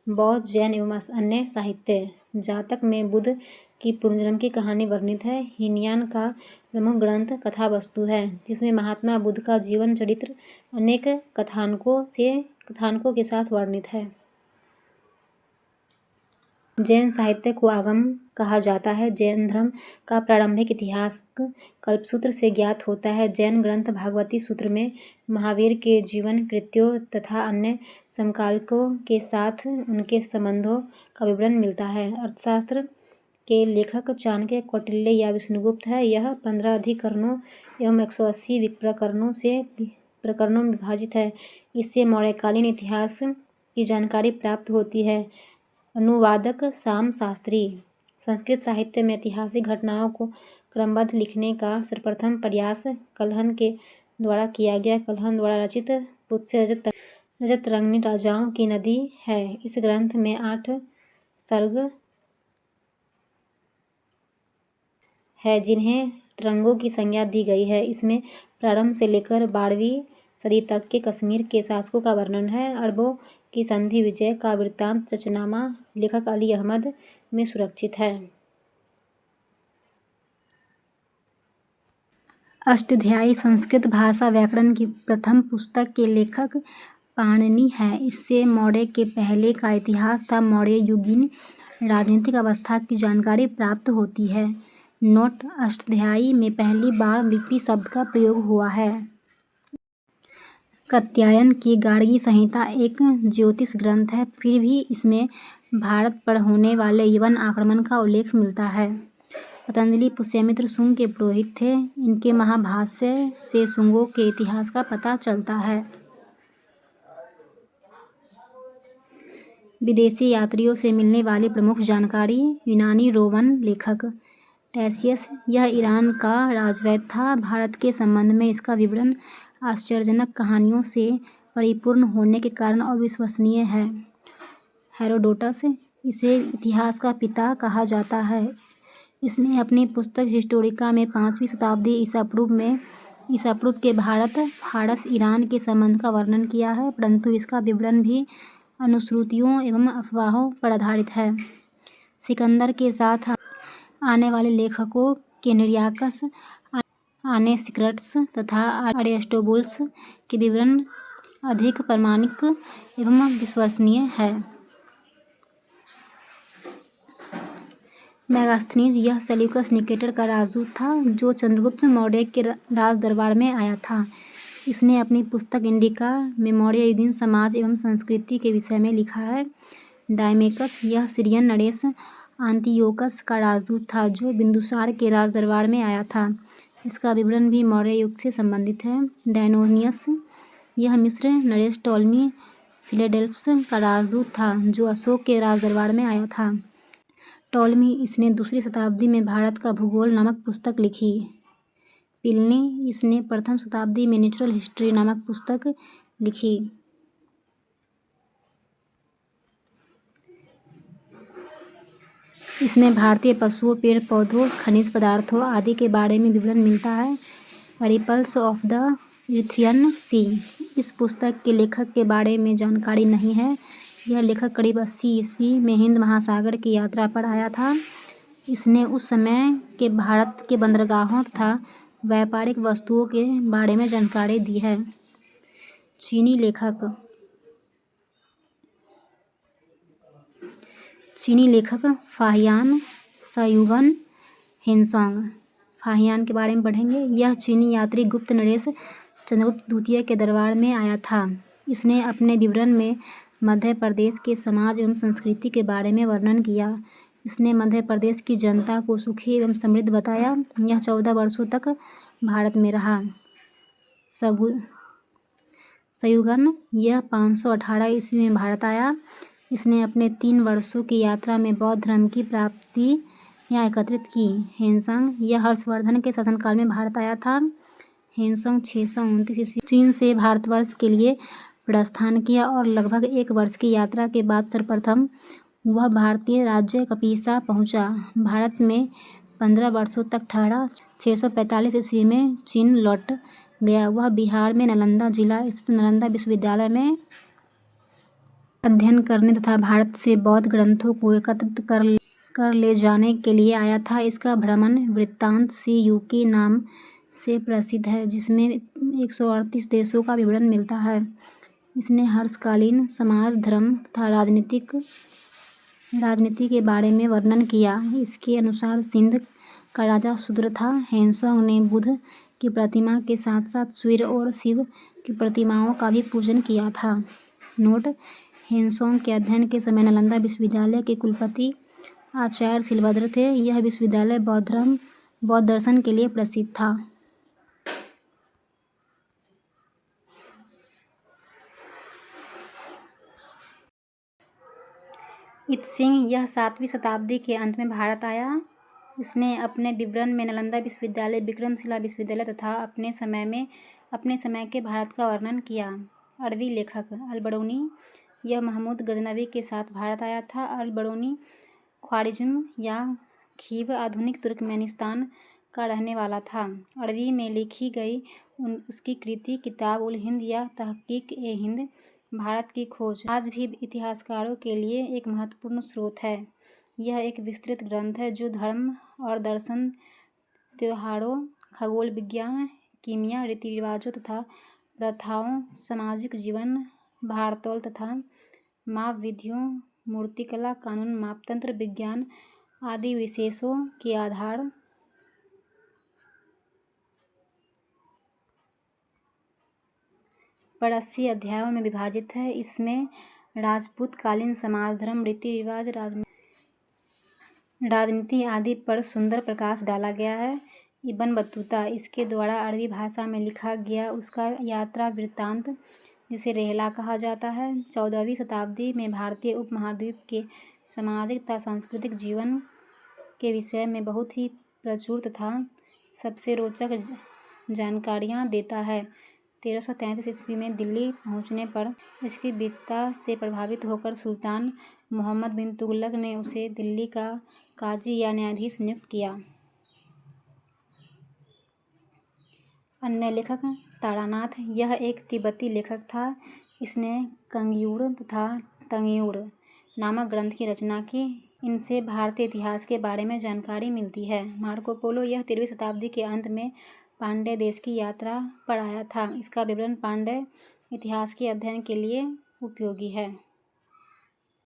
बौद्ध, जैन एवं अन्य साहित्य। जातक में बुद्ध की पुनर्जन्म की कहानी वर्णित है। हीनयान का प्रमुख ग्रंथ कथावस्तु है, जिसमें महात्मा बुद्ध का जीवन चरित्र अनेक कथानकों के साथ वर्णित है। जैन साहित्य को आगम कहा जाता है। जैन धर्म का प्रारंभिक इतिहास कल्पसूत्र से ज्ञात होता है। जैन ग्रंथ भागवती सूत्र में महावीर के जीवन, कृत्यों तथा अन्य समकालिकों के साथ उनके संबंधों का विवरण मिलता है। अर्थशास्त्र के लेखक चाणक्य, कौटिल्य या विष्णुगुप्त है। यह 15 अधिकरणों एवं 180 प्रकरणों में विभाजित है। इससे मौर्यकालीन इतिहास की जानकारी प्राप्त होती है। अनुवादक साम शास्त्री। संस्कृत साहित्य में ऐतिहासिक घटनाओं को क्रमबद्ध लिखने का सर्वप्रथम प्रयास कल्हण के द्वारा किया गया। कल्हण द्वारा रचित पुत्स्य रजतरंगिणी राजाओं की नदी है। इस ग्रंथ में 8 सर्ग है, जिन्हें तरंगों की संज्ञा दी गई है। इसमें प्रारंभ से लेकर 12वीं सदी तक के कश्मीर के शासकों का वर्णन है। अरबों की संधि विजय का वृत्तांत रचनामा लेखक अली अहमद में सुरक्षित है। अष्टाध्यायी संस्कृत भाषा व्याकरण की प्रथम पुस्तक के लेखक पाणिनि है। इससे मौर्य के पहले का इतिहास तथा मौर्य युगीन राजनीतिक अवस्था की जानकारी प्राप्त होती है। नोट: अष्टाध्यायी में पहली बार लिपि शब्द का प्रयोग हुआ है। कात्यायन की गार्गी संहिता एक ज्योतिष ग्रंथ है, फिर भी इसमें भारत पर होने वाले यवन आक्रमण का उल्लेख मिलता है। पतंजलि पुष्यमित्र शुंग के पुरोहित थे। इनके महाभाष्य से शुंगों के इतिहास का पता चलता है। विदेशी यात्रियों से मिलने वाली प्रमुख जानकारी। यूनानी रोमन लेखक टैसियस, यह ईरान का राजवैद्य था। भारत के संबंध में इसका विवरण आश्चर्यजनक कहानियों से परिपूर्ण होने के कारण अविश्वसनीय है। हेरोडोटस, इसे इतिहास का पिता कहा जाता है। इसने अपनी पुस्तक हिस्टोरिका में 5वीं शताब्दी ईसा पूर्व के भारत, फारस, ईरान के संबंध का वर्णन किया है, परंतु इसका विवरण भी अनुश्रुतियों एवं अफवाहों पर आधारित है। सिकंदर के साथ आने वाले लेखकों के निरियाकस, आनेसिक्राटस तथा अरिस्टोबुलस के विवरण अधिक प्रामाणिक एवं विश्वसनीय है। मेगास्थनीज, यह सेल्यूकस निकेटर का राजदूत था, जो चंद्रगुप्त मौर्य के राज दरबार में आया था। इसने अपनी पुस्तक इंडिका में मौर्य युगीन समाज एवं संस्कृति के विषय में लिखा है। डायमेकस, यह सीरियन नरेश आंतियोकस का राजदूत था, जो बिंदुसार के राज दरबार में आया था। इसका विवरण भी मौर्य युग से संबंधित है। डायनोनियस, यह मिस्र नरेश टॉलमी फिलेडेल्फस का राजदूत था, जो अशोक के राज दरबार में आया था। टॉलमी, इसने 2री शताब्दी में भारत का भूगोल नामक पुस्तक लिखी। प्लिनी, इसने प्रथम शताब्दी में नेचुरल हिस्ट्री नामक पुस्तक लिखी। इसमें भारतीय पशुओं, पेड़ पौधों, खनिज पदार्थों आदि के बारे में विवरण मिलता है। रिपल्स ऑफ द इरिथ्रियन सी, इस पुस्तक के लेखक के बारे में जानकारी नहीं है। यह लेखक करीब 80 ईस्वी में हिंद महासागर की यात्रा पर आया था। इसने उस समय के भारत के बंदरगाहों तथा व्यापारिक वस्तुओं के बारे में जानकारी दी है। चीनी लेखक फाहियान शाओगुन हेनसोंग। फाहियान के बारे में पढ़ेंगे। यह चीनी यात्री गुप्त नरेश चंद्रगुप्त द्वितीय के दरबार में आया था। इसने अपने विवरण में मध्य प्रदेश के समाज एवं संस्कृति के बारे में वर्णन किया। इसने मध्य प्रदेश की जनता को सुखी एवं समृद्ध बताया। यह 14 वर्षों तक भारत में रहा। शाओगुन, यह 518 ईस्वी में भारत आया। इसने अपने 3 वर्षों की यात्रा में बौद्ध धर्म की प्राप्तियाँ एकत्रित की। हेनसोंग, यह हर्षवर्धन के शासनकाल में भारत आया था। हेनसोंग 629 ईस्वी चीन से भारतवर्ष के लिए प्रस्थान किया और लगभग 1 वर्ष की यात्रा के बाद सर्वप्रथम वह भारतीय राज्य कपिसा पहुंचा। भारत में 15 वर्षों तक ठहरा। 645 ईस्वी में चीन लौट गया। वह बिहार में नालंदा जिला स्थित नालंदा विश्वविद्यालय में अध्ययन करने तथा भारत से बौद्ध ग्रंथों को एकत्रित कर ले जाने के लिए आया था। इसका भ्रमण वृत्तांत CUK नाम से प्रसिद्ध है, जिसमें 138 देशों का विवरण मिलता है। इसने हर्षकालीन समाज, धर्म तथा राजनीति के बारे में वर्णन किया। इसके अनुसार सिंध का राजा शूद्र था। हेनसोंग ने बुद्ध की प्रतिमा के साथ साथ सूर्य और शिव की प्रतिमाओं का भी पूजन किया था। नोट: हेनसोंग के अध्ययन के समय नालंदा विश्वविद्यालय के कुलपति आचार्य शिलभद्र थे। यह विश्वविद्यालय बौद्ध दर्शन के लिए प्रसिद्ध था। इत्सिंग यह 7वीं शताब्दी के अंत में भारत आया। इसने अपने विवरण में नालंदा विश्वविद्यालय, विक्रमशिला विश्वविद्यालय तथा अपने समय के भारत का वर्णन किया। अरबी लेखक अल-बरूनी यह महमूद गजनवी के साथ भारत आया था। अल-बरूनी ख्वारिज़्म या खीव आधुनिक तुर्कमेनिस्तान का रहने वाला था। अरबी में लिखी गई उसकी कृति किताब उल हिंद या तहकीक-ए-हिंद, भारत की खोज, आज भी इतिहासकारों के लिए एक महत्वपूर्ण स्रोत है। यह एक विस्तृत ग्रंथ है जो धर्म और दर्शन, त्योहारों, खगोल विज्ञान, कीमिया, रीति-रिवाजों तथा प्रथाओं, सामाजिक जीवन, भारतोल तथा माप विधियों, मूर्तिकला, कानून, मापतंत्र, विज्ञान आदि विषयों के आधार पर 80 अध्यायों में विभाजित है। इसमें राजपूतकालीन समाज, धर्म, रीति-रिवाज, राजनीति आदि पर सुंदर प्रकाश डाला गया है। इब्न बतूता इसके द्वारा अरबी भाषा में लिखा गया उसका यात्रा वृत्तांत, जिसे रेहला कहा जाता है, 14वीं शताब्दी में भारतीय उपमहाद्वीप के सामाजिक तथा सांस्कृतिक जीवन के विषय में बहुत ही प्रचुर तथा सबसे रोचक जानकारियाँ देता है। 1333 ईस्वी में दिल्ली पहुँचने पर इसकी वीरता से प्रभावित होकर सुल्तान मोहम्मद बिन तुगलक ने उसे दिल्ली का काजी या न्यायाधीश नियुक्त किया। अन्य लेखक तारानाथ यह एक तिब्बती लेखक था। इसने कंग्यूर तथा तंग्यूर नामक ग्रंथ की रचना की। इनसे भारतीय इतिहास के बारे में जानकारी मिलती है। मार्को पोलो यह 13वीं शताब्दी के अंत में पांड्य देश की यात्रा पर आया था। इसका विवरण पांड्य इतिहास के अध्ययन के लिए उपयोगी है।